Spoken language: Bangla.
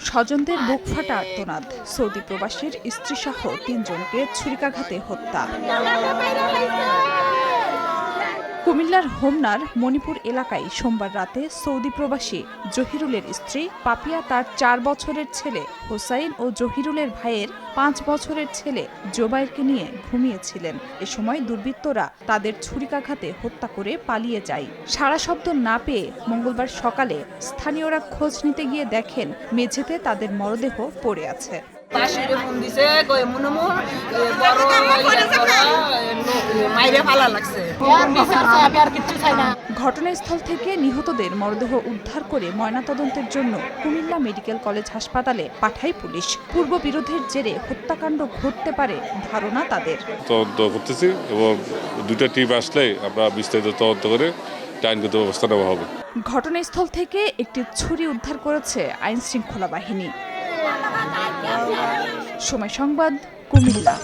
স্বজনদের বুক ফাটা আর্তনাদ। সৌদি প্রবাসীর স্ত্রীসহ ৩ জনকে ছুরিকাঘাতে হত্যা। কুমিল্লার হোমনার মণিপুর এলাকায় সোমবার রাতে সৌদি প্রবাসী জহিরুলের স্ত্রী পাপিয়া তার ৪ বছরের ছেলে হোসাইন ও জহিরুলের ভাইয়ের ৫ বছরের ছেলে জোবাইরকে নিয়ে ঘুমিয়েছিলেন। এ সময় দুর্বৃত্তরা তাদের ছুরিকাঘাতে হত্যা করে পালিয়ে যায়। সাড়া শব্দ না পেয়ে মঙ্গলবার সকালে স্থানীয়রা খোঁজ নিতে গিয়ে দেখেন মেঝেতে তাদের মরদেহ পড়ে আছে। ঘটনাস্থল থেকে নিহতদের মরদেহ উদ্ধার করে ময়নাতদন্তের জন্য কুমিল্লা মেডিকেল কলেজ হাসপাতালে পাঠায় পুলিশ। পূর্ব বিরোধের জেরে হত্যাকাণ্ড ঘটতে পারে ধারণা তাদের। তদন্ত করতেছি এবং 2টা টিম আসলে আমরা বিস্তারিত তদন্ত করে আইনগত ব্যবস্থা নেওয়া হবে। ঘটনাস্থল থেকে একটি ছুরি উদ্ধার করেছে আইনশৃঙ্খলা বাহিনী। সময় সংবাদ, কুমিল্লা।